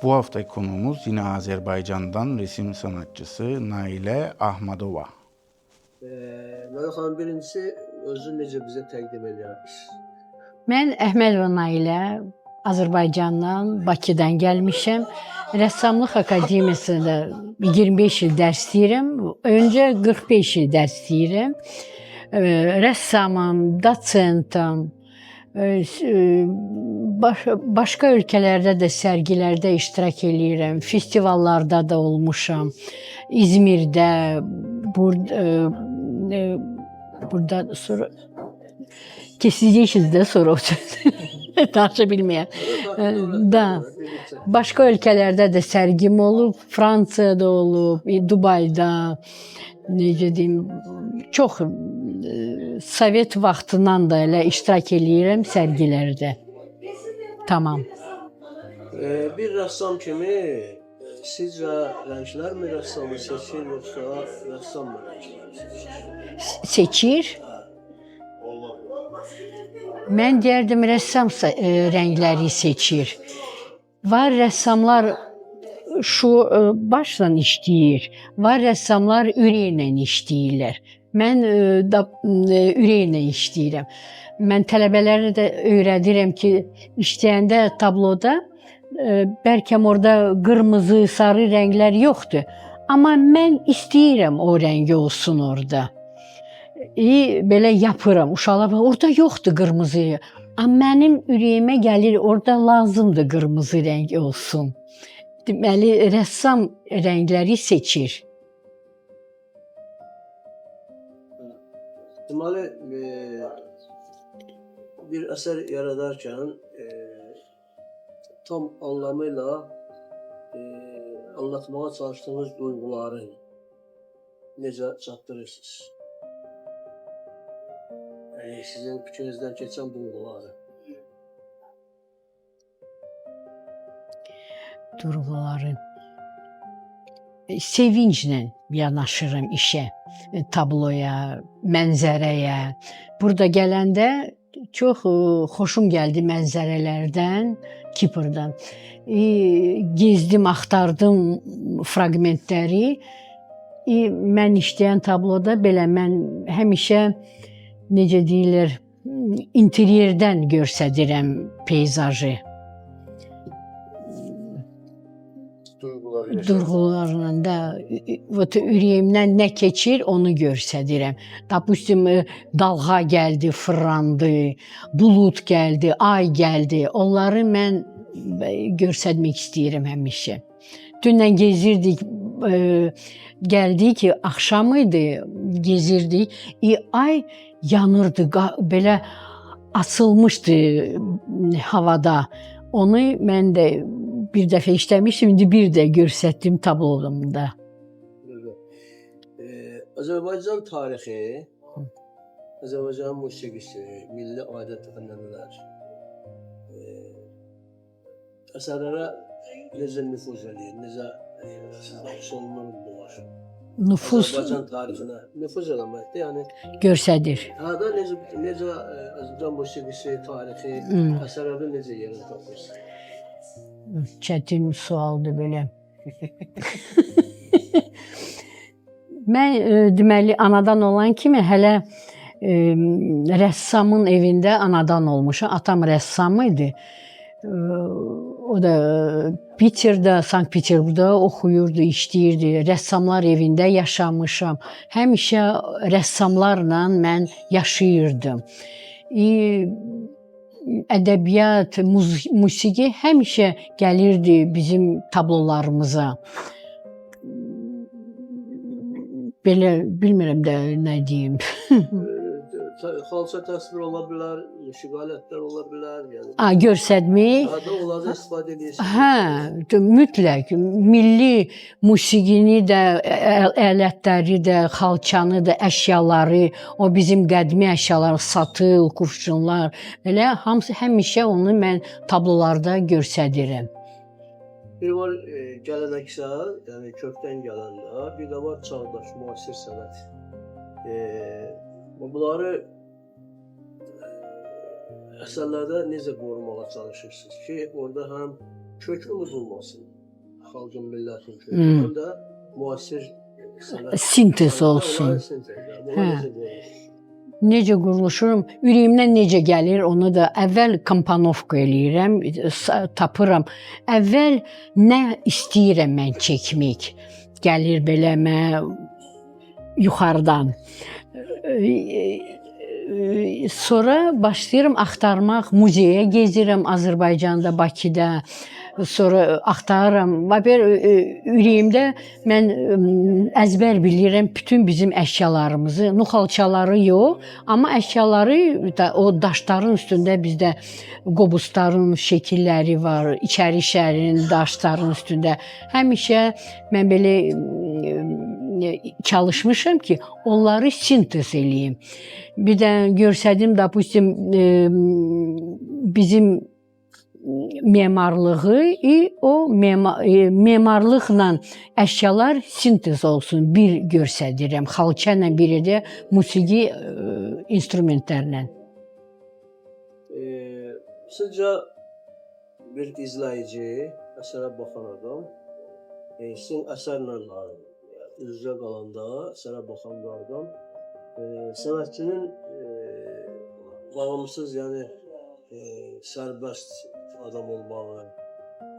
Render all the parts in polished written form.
Bu hafta konuğumuz yine Azerbaycan'dan resim sanatçısı Nailə Ahmadova. Nailə xanım, birincisi özünü necə bizə təqdim edərsiniz? Mən Əhmədova Nailə, Azərbaycandan, Bakıdan gəlmişəm. Rəssamlıq Akademiyasında 25 il dərs deyirəm. Öncə 45 il dərs deyirəm. Rəssamım, dosentam. Başqa ölkələrdə də sərgilərdə iştirak edirəm. Festivallarda da olmuşam. İzmirdə, burada sonra kesəcəksiniz də sonra o sözü. Danışa bilməyəm. Da. Başqa ölkələrdə də sərgim olub, Fransiyada olub, Dubayda, necə deyim, çox Sovet vaxtından da elə iştirak eləyirəm sərgilərdə. Tamam. Bir rəssam kimi sizcə rənglər mi rəssamı seçir, yoxsa rəssam mı rəngləri seçir? Seçir. Mən deyərdim, rəssam rəngləri seçir. Var rəssamlar başla işləyir, var rəssamlar ürəklə işləyirlər. Mən ürəklə işləyirəm. Mən tələbələrə də öyrədirəm ki, işləyəndə tabloda bəlkə orada qırmızı, sarı rənglər yoxdur. Amma mən istəyirəm o rəngi olsun orada. Belə yapıram. Uşaqlar, orada yoxdur qırmızı. Amma mənim ürəyimə gəlir, orada lazımdır qırmızı rəng olsun. Deməli, rəssam rəngləri seçir. Deməli, bir əsər yaradarkən tam anlamıyla anlatmağa çalışdığınız duyğuları necə çatdırırsınız? Sizin fikrinizdən keçən duyğuları. Duyğuları. Sevinclə yanaşıram işə, tabloya, mənzərəyə. Burada gələndə çox xoşum gəldi mənzərələrdən, Kiprdən. Gezdim, axtardım fraqmentləri. Mən işləyən tabloda belə mən həmişə, necə deyirlər, interyerdən göstərirəm peyzajı. Duyğularla da ürəyimdən nə keçir, onu göstərirəm. Допустим, dalğa gəldi, fırlandı, bulut gəldi, ay gəldi. Onları mən göstərmək istəyirəm həmişə. Dünən gezirdik, gəldik ki, axşam idi, gezirdik. Ay yanırdı, belə açılmışdı havada. Onu mən də bir dəfə işləmişdim, indi bir də göstərdim tablomda. Azərbaycan tarixi, Azərbaycan musiqisi, milli adət-ənənələr əsərlərə necə nüfuz edir, necə sonunun var? Azərbaycan tarixinə nüfuz eləməkdir, yəni göstərir. Hada necə Azərbaycan musiqisi, tarixi, əsərlərdə necə yerini tapır? Çətin sualdır belə. Mən deməli anadan olan kimi hələ rəssamın evində anadan olmuşam. Atam rəssam idi. O da Peterdə, Sankt-Peterburqda oxuyurdu, işləyirdi. Rəssamlar evində yaşamışam. Həmişə rəssamlarla mən yaşayırdım. Ədəbiyyat, musiqi həmişə gəlirdi bizim tablolarımıza. Belə bilmirəm də nə deyim. Xalça təsvir ola bilər, şiqalətlər ola bilər. Göstərmək. Onlardan istifadə edirsiniz. Hə, mütləq. Milli musiqini də, ələtləri də, xalçanı da, əşyaları, o bizim qədimi əşyalar, satıl, kufşunlar, elə hamısı həmişə onu mən tablolarda göstərirəm. Bir var gələneksel, yəni kökdən gələnlər, bir də var çağdaş, müasir sənət. Bunları əsərlərdə necə qorumağa çalışırsınız ki, orada həm kök unudulmasın, xalqın, millətin kökü, həm də müasir sənət Sintez olsun. Hə. Necə quruluşurum, ürəyimdən necə gəlir, onu da əvvəl komponovka eləyirəm, tapıram. Əvvəl nə istəyirəm mən çəkmək, gəlir belə mən yuxarıdan. Sonra başlayıram axtarmaq, muzeyə gezirəm Azərbaycanda, Bakıda. Sonra axtarıram. Ürəyimdə mən əzbər bilirəm bütün bizim əşyalarımızı, nuxalçaları yox, amma əşyaları da o daşların üstündə bizdə qobusların şəkilləri var, İçəri şəhərin daşların üstündə. Həmişə mən belə çalışmışam ki, onları sintez eləyim. Bir də görsədim, допустим, bizim memarlığı, o memarlıqla əşyalar sintez olsun, bir göstərirəm. Xalça ilə, biri də musiqi instrumentlərlə. Sizcə bir izləyici, əsərə baxan adam, sizin əsərlə üz-üzə qalanda, əsərə baxanlardan sənətçinin bağımsız, yəni sərbəst adam olmağı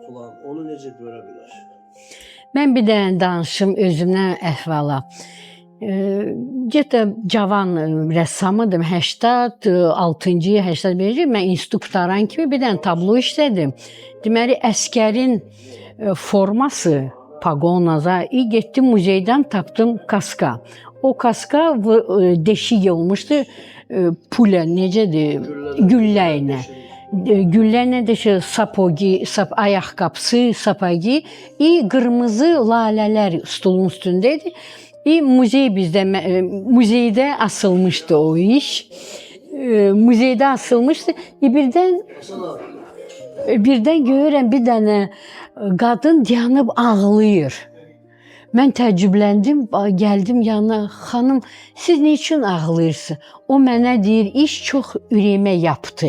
falan, onu necə görə bilər? Mən bir dənə danışım özümdən əhvala. Gətə cavan rəssamıdım, 86-cı, 81-ci, mən institut qutaran kimi bir dənə tablo işlədim. Deməli, əskərin forması, pagonaza, getdim muzeydən tapdım kaska. O kaska deşik olmuşdu, pula necədir, güllə ilə. Güllə ilə də sapogi, ayaqqabısı, sapagi, qırmızı lalələr stolun üstündəydi. Muzey bizdə, muzeydə asılmışdı o iş. Muzeydə asılmışdı. Birdən görürəm bir dənə qadın dayanıb ağlayır. Mən təəccübləndim, gəldim yanına, xanım, siz nə üçün ağlayırsınız? O mənə deyir, iş çox ürəyimə yaptı.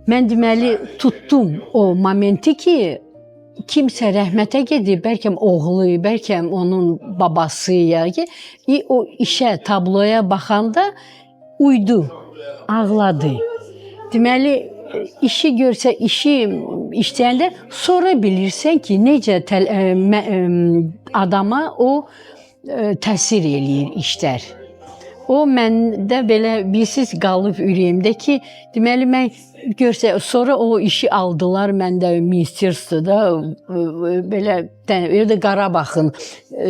Mən deməli tutdum o momenti ki, kimsə rəhmətə gedib, bəlkə oğlu, bəlkə onun babası ya ki, o işə, tabloya baxanda uydu, ağladı. Deməli, işi görsə, işi işləyəndə sonra bilirsən ki, necə adama o təsir eləyir işlər. O məndə belə bilsiz qalıb ürəyimdə ki, deməli mən görsə, sonra o işi aldılar məndə ministerstvoda, belə də Qarabağın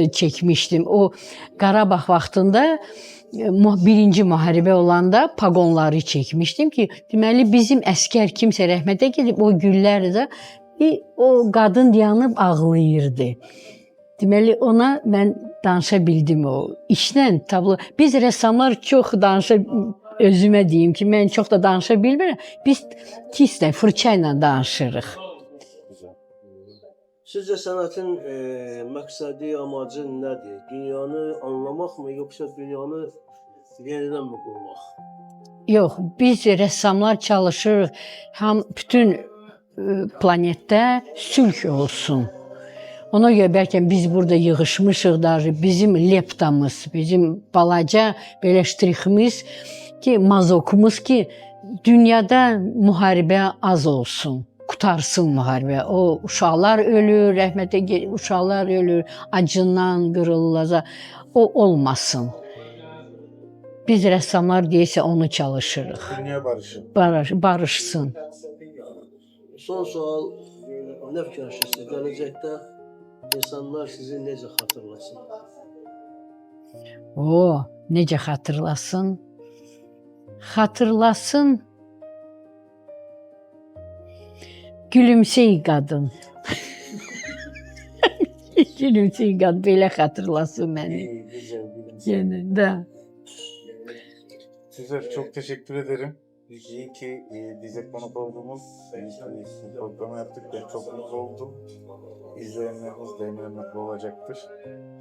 çəkmişdim. O Qarabağ vaxtında birinci müharibə olanda pagonları çəkmişdim ki, deməli bizim əskər kimsə rəhmətə gedib o gülləri də o qadın dayanıb ağlayırdı. Deməli ona mən danışa bildim o işlə, tablo. Biz rəssamlar çox özümə deyim ki, mən çox da danışa bilmirəm. Biz kislə, fırça ilə danışırıq. Sizcə sənətin məqsədi, amacı nədir? Dünyanı anlamaqmı, yoxsa dünyanı yenidən mi qurmaq? Yox, biz rəssamlar çalışırıq, bütün planetdə sülh olsun. Ona görə bəlkə biz burada yığışmışıq da, bizim leptamız, bizim balaca belə ştriximiz ki, mazokumuz ki, dünyada müharibə az olsun, qutarsın müharibə. O uşaqlar ölür, rəhmətə uşaqlar ölür, acından qırılacaq. O olmasın. Biz rəssamlar deyəsə onu çalışırıq. Dünya barışı. Barışsın. Son sual, nə fikirləşirsiniz? Gələcəkdə insanlar sizi necə xatırlasın? Necə xatırlasın? Xatırlasın, gülümsey qadın. Gülümsey qadın, belə xatırlasın məni. Size çok teşekkür ederim. İyi ki bize konuk olduğumuz programı yaptık. Ben çok mutlu oldum. İzleyenleriniz de eminim mutlu olacaktır.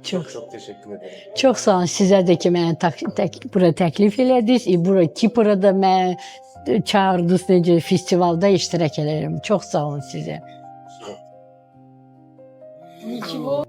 Çok teşekkür ederim. Çox sağ olun sizə də ki, mənə bura təklif elədiniz. Bura Kiprada mənə çağırdınız, necə festivalda iştirak edirəm. Çox sağ olun sizə. Nичего.